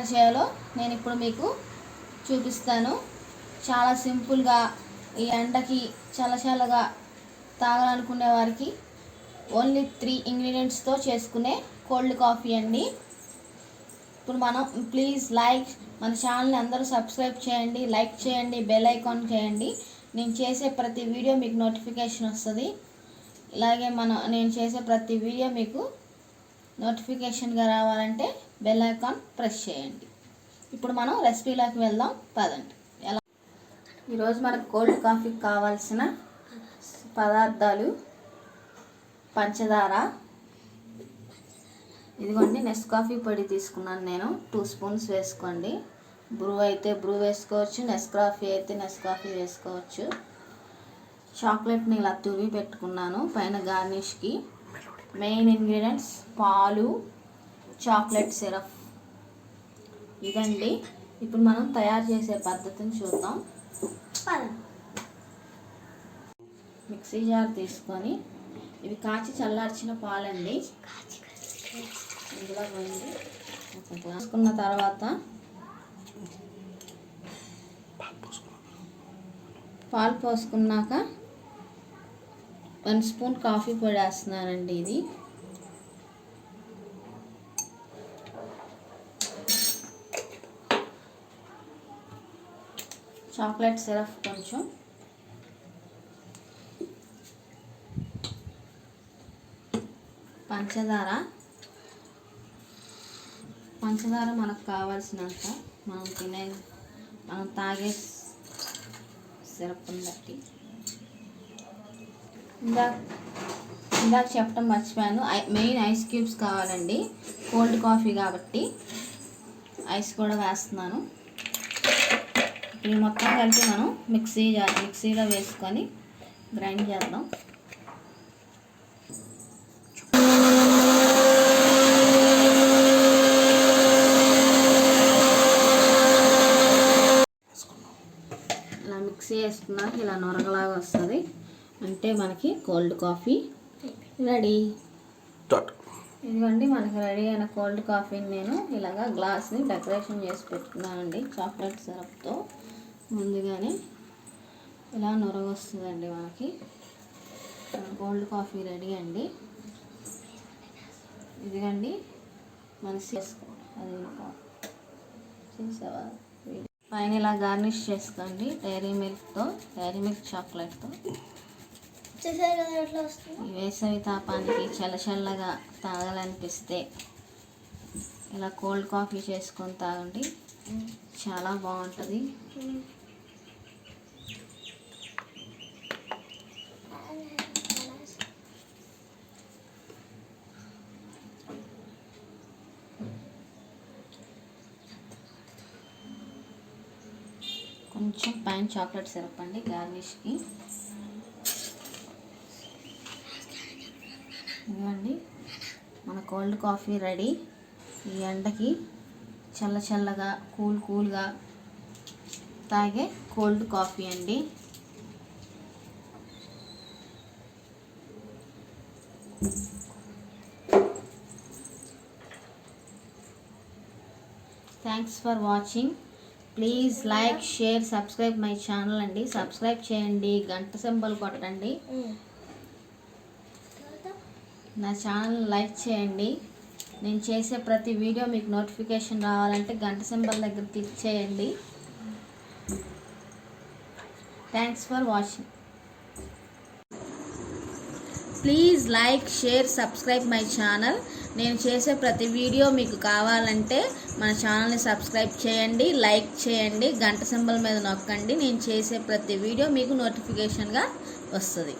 తయారు చేయాలో నేను ఇప్పుడు మీకు చూపిస్తాను. చాలా సింపుల్గా ఈ ఎండకి చల్లగా తాగాలనుకునే వారికి ఓన్లీ 3 ఇంగ్రీడియంట్స్తో చేసుకునే కోల్డ్ కాఫీ అండి. ఇప్పుడు మనం ప్లీజ్ మన ఛానల్ని అందరూ సబ్స్క్రైబ్ చేయండి, లైక్ చేయండి, బెల్ ఐకాన్ చేయండి. నేను చేసే ప్రతి వీడియో మీకు నోటిఫికేషన్ వస్తుంది. ఇలాగే నేను చేసే ప్రతి వీడియో మీకు నోటిఫికేషన్గా రావాలంటే బెల్ ఐకాన్ ప్రెస్ చేయండి. ఇప్పుడు మనం రెసిపీలోకి వెళ్దాం పదండి. ఈరోజు మనకు కోల్డ్ కాఫీకి కావాల్సిన పదార్థాలు: పంచదార, ఇదిగోండి నెస్కాఫీ పొడి తీసుకున్నాను నేను, 2 స్పూన్స్ వేసుకోండి. బ్రూ అయితే బ్రూ వేసుకోవచ్చు, నెస్కాఫీ అయితే నెస్కాఫీ వేసుకోవచ్చు. చాక్లెట్ని ఇలా తురిమి పెట్టుకున్నాను పైన గార్నిష్కి. మెయిన్ ఇంగ్రీడియంట్స్ పాలు, చాక్లెట్ సిరప్. ఇదండి. ఇప్పుడు మనం తయారు చేసే పద్ధతిని చూద్దాం. మిక్సీ జార్ తీసుకొని ఇవి కాచి చల్లార్చిన పాలండి, ఇందులో పోయింది. వేసుకున్న తర్వాత పాలు పోసుకున్నాక 1 స్పూన్ కాఫీ పొడి వేస్తున్నానండి. ఇది చాక్లెట్ సిరప్ కొంచెం, పంచదార మనకు కావాల్సినంత, మనం తాగే సిరప్ని బట్టి. ఇందాక చెప్పడం మర్చిపోయాను, మెయిన్ ఐస్ క్యూబ్స్ కావాలండి. కోల్డ్ కాఫీ కాబట్టి ఐస్ కూడా వేస్తున్నాను. ఈ మొత్తం కలిపి మనం మిక్సీలో వేసుకొని గ్రైండ్ చేద్దాం. ఇలా మిక్సీ వేసుకున్నాక ఇలా నొరగలాగా వస్తుంది, అంటే మనకి కోల్డ్ కాఫీ రెడీ. ఇదిగోండి మనకి రెడీ అయిన కోల్డ్ కాఫీని నేను ఇలాగా గ్లాస్ని డెకరేషన్ చేసి పెట్టుకున్నానండి చాక్లెట్ సిరప్తో. ముందుగానే ఇలా నొరగ వస్తుందండి మనకి. కోల్డ్ కాఫీ రెడీ అండి. ఇదిగండి మన అది చేసావా పైన ఇలా గార్నిష్ చేసుకోండి డైరీ మిల్క్ చాక్లెట్తో. ఈ వేసవి తాపానికి చల్లగా తాగాలనిపిస్తే ఇలా కోల్డ్ కాఫీ చేసుకొని తాగండి, చాలా బాగుంటుంది. కొంచెం పైన చాక్లెట్ సిరప్ అండి గార్నిష్కి. ఇవ్వండి మన కోల్డ్ కాఫీ రెడీ. ఈ ఎండకి చల్లగా కూల్గా తాగే కోల్డ్ కాఫీ అండి. Thanks for watching. Please like, share, subscribe my channel అండి. సబ్స్క్రైబ్ చేయండి, గంట సింబల్ కొట్టండి. నా ఛానల్ లైక్ చేయండి. నేను చేసే ప్రతి వీడియో మీకు నోటిఫికేషన్ రావాలంటే గంట సింబల్ దగ్గర క్లిక్ చేయండి. Thanks for watching. Please like, share, subscribe my channel. నేను చేసే ప్రతి వీడియో మీకు కావాలంటే మన ఛానల్ని సబ్స్క్రైబ్ చేయండి, లైక్ చేయండి, గంట సింబల్ మీద నొక్కండి. నేను చేసే ప్రతి వీడియో మీకు నోటిఫికేషన్గా వస్తుంది.